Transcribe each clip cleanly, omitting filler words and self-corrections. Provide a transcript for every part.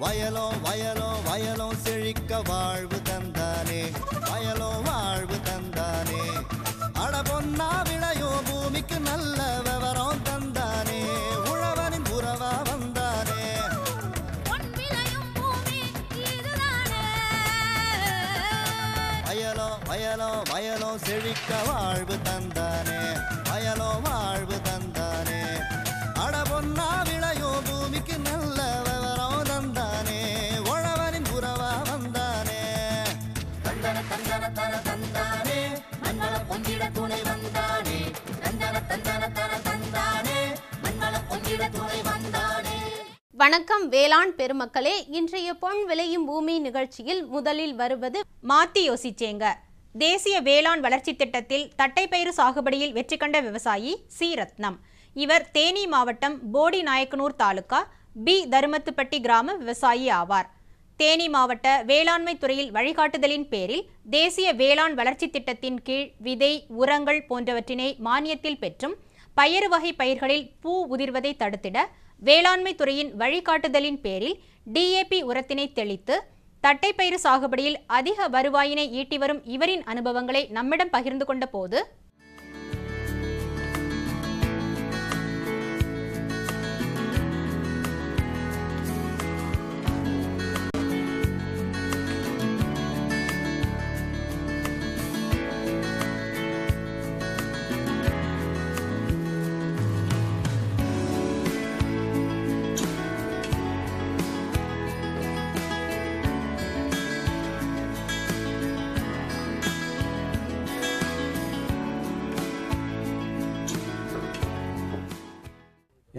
வயலோ வயலோ வயலோ செழிக்க வாழ்வு தந்தானே, வயலோ வாழ்வு தந்தானே. அட பொன்னா விளையோ பூமிக்கு நல்ல விவரம் தந்தானே, உழவனின் உறவா வந்தானே. வயலோ வயலோ வயலோ செழிக்க வாழ்வு தந்தானே, வயலோ வாழ்வு தந்தானே. அட பொன்னா விளையோ பூமிக்கு நல்ல விவரம் தந்தானே, உழவனின் உறவா வந்தானே. தந்தன தந்தன தன தந்தானே, மண்வள பொங்கிட துணை வந்தானே. தந்தன தந்தன தன தந்தானே, மண்வள பொங்கிட துணை வந்தானே. வணக்கம் வேளாண் பெருமக்களே. இன்றைய பொன் விளையும் பூமி நிகழ்ச்சியில் முதலில் வருவது மாத்தி யோசிச்சேங்க. தேசிய வேளாண் வளர்ச்சி திட்டத்தில் தட்டைப்பயிறு சாகுபடியில் வெற்றி கண்ட விவசாயி சி ரத்னம். இவர் தேனி மாவட்டம் போடி நாயக்கனூர் தாலுகா பி தருமத்துப்பட்டி கிராம விவசாயி ஆவார். தேனி மாவட்ட வேளாண்மை துறையில் வழிகாட்டுதலின் பேரில் தேசிய வேளாண் வளர்ச்சி திட்டத்தின் கீழ் விதை, உரங்கள் போன்றவற்றினை மானியத்தில் பெற்றும் பயறு வகை பயிர்களில் பூ உதிர்வதை தடுத்திட வேளாண்மை துறையின் வழிகாட்டுதலின் பேரில் DAP உரத்தினை தெளித்து தட்டைப்பயிறு சாகுபடியில் அதிக வருவாயினை ஈட்டி வரும் இவரின் அனுபவங்களை நம்மிடம் பகிர்ந்து கொண்ட போது,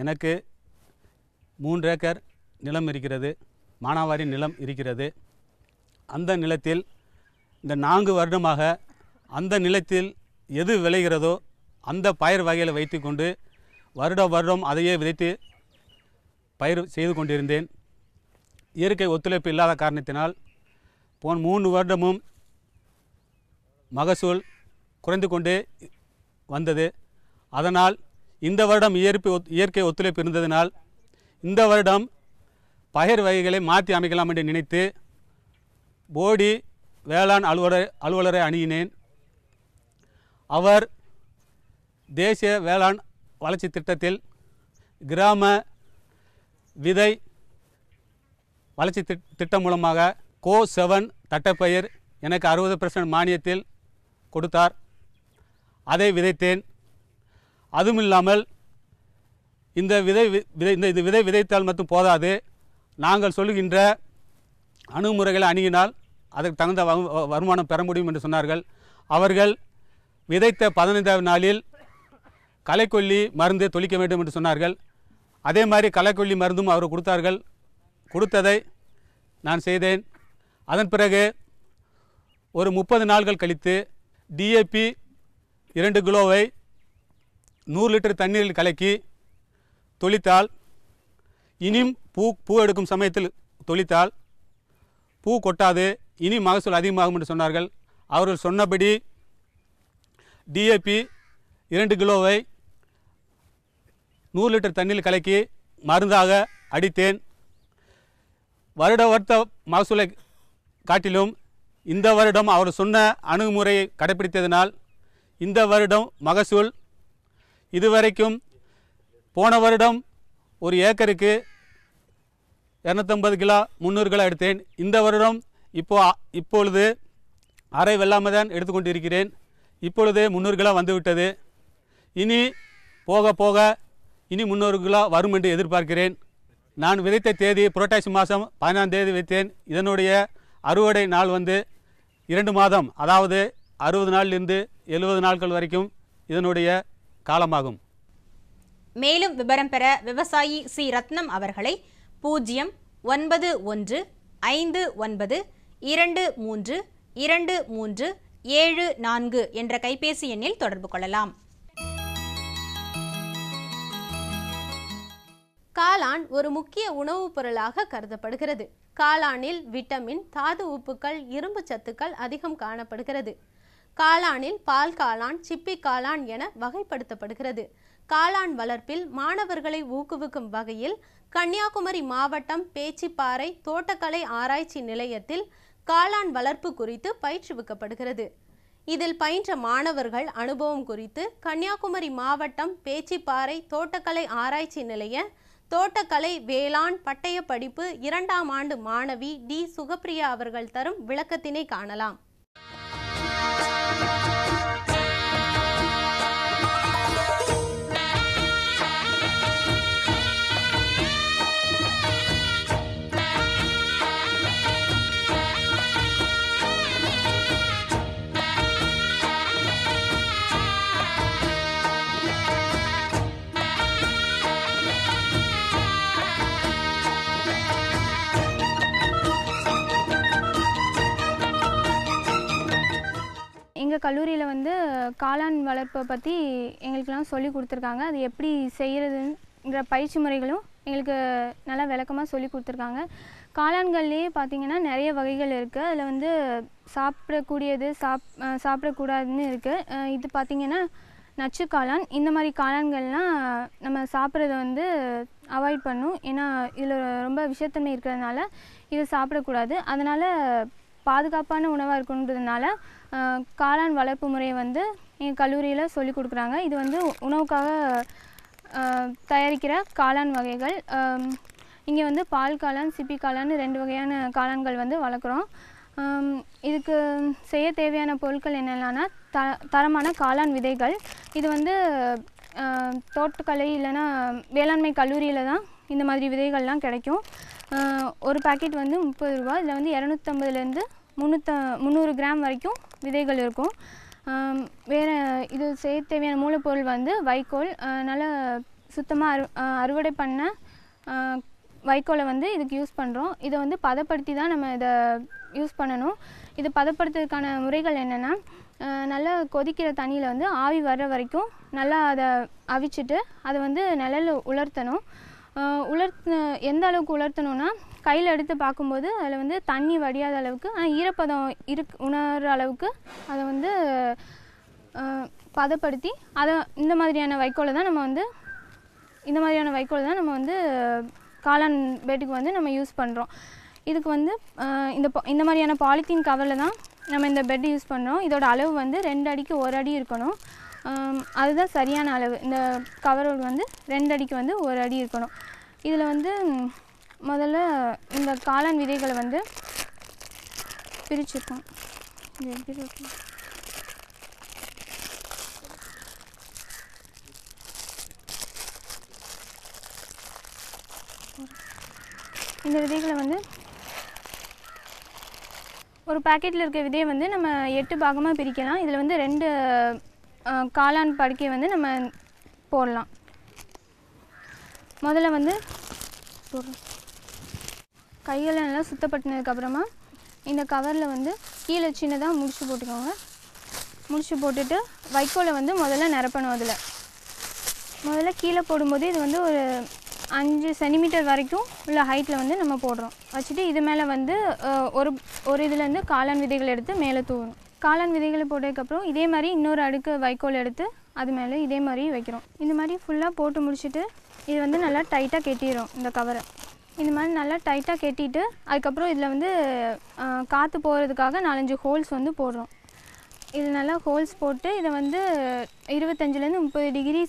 எனக்கு 3 ஏக்கர் நிலம் இருக்கிறது, மானாவாரி நிலம் இருக்கிறது. அந்த நிலத்தில் இந்த 4 வருடமாக அந்த நிலத்தில் எது விளைகிறதோ அந்த பயிர் வகைகளை வைத்து கொண்டு வருடம் அதையே விதைத்து பயிர் செய்து கொண்டிருந்தேன். இயற்கை ஒத்துழைப்பு இல்லாத காரணத்தினால் போன 3 வருடமும் மகசூல் குறைந்து கொண்டே வந்தது. அதனால் இந்த வருடம் இயற்கை ஒத்துழைப்பு இருந்ததினால் இந்த வருடம் பயிர் வகைகளை மாற்றி அமைக்கலாம் என்று நினைத்து போடி வேளாண் அலுவலரை அணுகினேன். அவர் தேசிய வேளாண் வளர்ச்சி திட்டத்தில் கிராம விதை வளர்ச்சி திட்டம் மூலமாக கோ7 தட்டைப்பயிர் எனக்கு 60% மானியத்தில் கொடுத்தார். அதை விதைத்தேன். அதுவும் இல்லாமல் இந்த விதை விதைத்தால் மட்டும் போதாது, நாங்கள் சொல்லுகின்ற அணுகுமுறைகளை அணுகினால் அதற்கு தகுந்த வருமானம் பெற முடியும் என்று சொன்னார்கள். அவர்கள் விதைத்த 15ஆவது நாளில் களைக்கொல்லி மருந்து தொளிக்க வேண்டும் என்று சொன்னார்கள். அதே மாதிரி களைக்கொல்லி மருந்தும் அவர் கொடுத்தார்கள். கொடுத்ததை நான் செய்தேன். அதன் பிறகு ஒரு 30 நாட்கள் கழித்து DAP 2 கிலோவை 100 லிட்டர் தண்ணீரில் கலக்கி தொளித்தால், இனியும் பூ எடுக்கும் சமயத்தில் தொளித்தால் பூ கொட்டாது, இனி மகசூல் அதிகமாகும் என்று சொன்னார்கள். அவர்கள் சொன்னபடி DAP 2 கிலோவை 100 லிட்டர் தண்ணீரில் கலக்கி மருந்தாக அடித்தேன். வருட மகசூலை காட்டிலும் இந்த வருடம் அவர் சொன்ன அணுகுமுறையை கடைபிடித்ததினால் இந்த வருடம் மகசூல் இதுவரைக்கும் போன வருடம் ஒரு ஏக்கருக்கு 250 கிலோ 300 கிலோ எடுத்தேன். இந்த வருடம் இப்பொழுது அரை வெள்ளாமை தான் எடுத்துக்கொண்டு இருக்கிறேன். இப்பொழுது 300 கிலோ வந்துவிட்டது. இனி போக போக இனி 300 கிலோ வரும் என்று எதிர்பார்க்கிறேன். நான் விதைத்த தேதி புரட்டாசி மாதம் 14ஆம் தேதி வைத்தேன். இதனுடைய அறுவடை நாள் 2 மாதம், அதாவது 60 நாளிலிருந்து 70 நாட்கள் வரைக்கும் இதனுடைய காலமாகும். மேலும் விவரம் பெற விவசாயி சி ரத்னம் அவர்களை 09159232374 என்ற கைபேசி எண்ணில் தொடர்பு கொள்ளலாம். காளான் ஒரு முக்கிய உணவுப் பொருளாக கருதப்படுகிறது. காளானில் விட்டமின், தாது உப்புக்கள், இரும்பு சத்துக்கள் அதிகம் காணப்படுகிறது. காளானில் பால் காளான், சிப்பி காளான் என வகைப்படுத்தப்படுகிறது. காளான் வளர்ப்பில் மாணவர்களை ஊக்குவிக்கும் வகையில் கன்னியாகுமரி மாவட்டம் பேச்சிப்பாறை தோட்டக்கலை ஆராய்ச்சி நிலையத்தில் காளான் வளர்ப்பு குறித்து பயிற்றுவிக்கப்படுகிறது. இதில் பயின்ற மாணவர்கள் அனுபவம் குறித்து கன்னியாகுமரி மாவட்டம் பேச்சிப்பாறை தோட்டக்கலை ஆராய்ச்சி நிலைய தோட்டக்கலை வேளாண் பட்டய படிப்பு 2ஆம் ஆண்டு மாணவி டி. சுகப்பிரியா அவர்கள் தரும் விளக்கத்தினை காணலாம். எங்கள் கல்லூரியில் வந்து காளான் வளர்ப்பை பற்றி எங்களுக்கெல்லாம் சொல்லி கொடுத்துருக்காங்க. அது எப்படி செய்கிறதுன்ற பயிற்சி முறைகளும் எங்களுக்கு நல்லா விளக்கமாக சொல்லி கொடுத்துருக்காங்க. காளான்கள்லேயே பார்த்திங்கன்னா நிறைய வகைகள் இருக்குது. அதில் வந்து சாப்பிடக்கூடியது சாப்பிடக்கூடாதுன்னு இருக்குது. இது பார்த்திங்கன்னா நச்சு காளான். இந்த மாதிரி காளான்கள்லாம் நம்ம சாப்பிட்றத வந்து அவாய்ட் பண்ணும். ஏன்னா இதில் ரொம்ப விஷத்தன்மை இருக்கிறதுனால இதை சாப்பிடக்கூடாது. அதனால் பாதுகாப்பான உணவாக இருக்கணுன்றதுனால காளான் வளர்ப்பு முறையை வந்து எங்கள் கல்லூரியில் சொல்லி கொடுக்குறாங்க. இது வந்து உணவுக்காக தயாரிக்கிற காளான் வகைகள். இங்கே வந்து பால் காளான், சிப்பி காளான் 2 வகையான காளான்கள் வந்து வளர்க்குறோம். இதுக்கு செய்ய தேவையான பொருட்கள் என்னென்னா தரமான காளான் விதைகள். இது வந்து தோட்டக்கலை இல்லைன்னா வேளாண்மை கல்லூரியில் தான் இந்த மாதிரி விதைகள்லாம் கிடைக்கும். ஒரு பாக்கெட் வந்து 30 ரூபா. இதில் வந்து 250லேருந்து 300 கிராம் வரைக்கும் விதைகள் இருக்கும். வேறு இது செய்ய தேவையான மூலப்பொருள் வந்து வைக்கோல். நல்லா சுத்தமாக அறுவடை பண்ண வைக்கோலை வந்து இதுக்கு யூஸ் பண்ணுறோம். இதை வந்து பதப்படுத்தி தான் நம்ம இதை யூஸ் பண்ணணும். இது பதப்படுத்துறதுக்கான முறைகள் என்னென்னா, நல்லா கொதிக்கிற தண்ணியில் வந்து ஆவி வர்ற வரைக்கும் நல்லா அதை அவிச்சிட்டு அதை வந்து நிழல்ல உலர்த்தணும். எந்த அளவுக்கு உலர்த்தணும்னா, கையில் எடுத்து பார்க்கும்போது அதில் வந்து தண்ணி வடியாத அளவுக்கு, ஆனால் ஈரப்பதம் உணர்கிற அளவுக்கு அதை வந்து பதப்படுத்தி அதை இந்த மாதிரியான வைக்கோலை தான் நம்ம வந்து காளான் பெட்டுக்கு வந்து நம்ம யூஸ் பண்ணுறோம். இதுக்கு வந்து இந்த மாதிரியான பாலித்தீன் கவரில் தான் நம்ம இந்த பெட் யூஸ் பண்ணுறோம். இதோட அளவு வந்து 2 அடிக்கு 1 அடி இருக்கணும். அதுதான் சரியான அளவு. இந்த கவரோடு வந்து 2 அடிக்கு வந்து 1 அடி இருக்கணும். இதில் வந்து முதல்ல இந்த காளான் விதைகளை வந்து பிரிச்சுருக்கோம். இது எப்படி இருக்கும்? இந்த விதைகளை வந்து ஒரு பாக்கெட்டில் இருக்க விதையை வந்து நம்ம 8 பாகமாக பிரிக்கலாம். இதில் வந்து 2 காளான் படுக்கையை வந்து நம்ம போடலாம். முதல்ல வந்து கைகளை நல்லா சுத்தப்படுத்தினதுக்கப்புறமா இந்த கவரில் வந்து கீழே சின்னதாக முடிச்சு போட்டுக்கோங்க. முடிச்சு போட்டுட்டு வைக்கோலை வந்து முதல்ல நிரப்பணும். முதல்ல கீழே போடும்போது இது வந்து ஒரு 5 சென்டிமீட்டர் வரைக்கும் உள்ள ஹைட்டில் வந்து நம்ம போடுறோம். வச்சுட்டு இது மேலே வந்து ஒரு இதுலேருந்து காளான் விதைகள் எடுத்து மேலே தூவணும். காளான் விதைகளை போட்டதுக்கப்புறம் இதே மாதிரி இன்னொரு அடுக்கு வைக்கோல் எடுத்து அது மேலே இதே மாதிரி வைக்கிறோம். இந்த மாதிரி ஃபுல்லாக போட்டு முடிச்சுட்டு இது வந்து நல்லா டைட்டாக கெட்டிடும். இந்த கவரை இந்த மாதிரி நல்லா டைட்டாக கெட்டிட்டு அதுக்கப்புறம் இதில் வந்து காற்று போகிறதுக்காக 4-5 ஹோல்ஸ் வந்து போடுறோம். இது நல்லா ஹோல்ஸ் போட்டு இதை வந்து 25லேருந்து 30 டிகிரி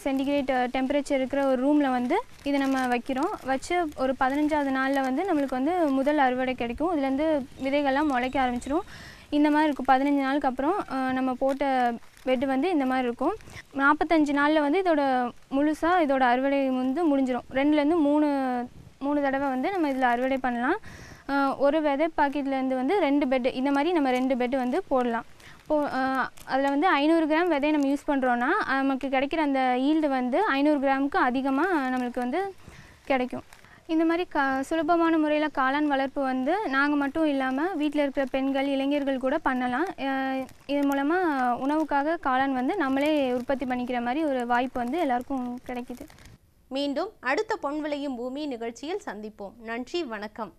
சென்டிகிரேட் டெம்பரேச்சர் இருக்கிற ஒரு ரூமில் வந்து இதை நம்ம வைக்கிறோம். வச்சு ஒரு 15ஆவது நாளில் வந்து நம்மளுக்கு வந்து முதல் அறுவடை கிடைக்கும். இதுலேருந்து விதைகள்லாம் முளைக்க ஆரம்பிச்சிடும். இந்த மாதிரி இருக்கும். 15 நாளுக்கு அப்புறம் நம்ம போட்ட பெட்டு வந்து இந்த மாதிரி இருக்கும். 45 நாளில் வந்து முழுசாக இதோட அறுவடை வந்து முடிஞ்சிடும். 2லேருந்து 3 தடவை வந்து நம்ம இதில் அறுவடை பண்ணலாம். ஒரு விதை பாக்கெட்லேருந்து வந்து 2 பெட்டு இந்த மாதிரி நம்ம 2 பெட்டு வந்து போடலாம். அதில் வந்து 500 கிராம் விதையை நம்ம யூஸ் பண்ணுறோன்னா நமக்கு கிடைக்கிற அந்த ஈல்டு வந்து 500 கிராமுக்கு அதிகமாக நம்மளுக்கு வந்து கிடைக்கும். இந்த மாதிரி சுலபமான முறையில் காளான் வளர்ப்பு வந்து நாங்கள் மட்டும் இல்லாமல் வீட்டில் இருக்கிற பெண்கள், இளைஞர்கள் கூட பண்ணலாம். இது மூலமாக உணவுக்காக காளான் வந்து நம்மளே உற்பத்தி பண்ணிக்கிற மாதிரி ஒரு வாய்ப்பு வந்து எல்லாருக்கும் கிடைக்கிது. மீண்டும் அடுத்த பொன் விளையும் பூமி நிகழ்ச்சியில் சந்திப்போம். நன்றி, வணக்கம்.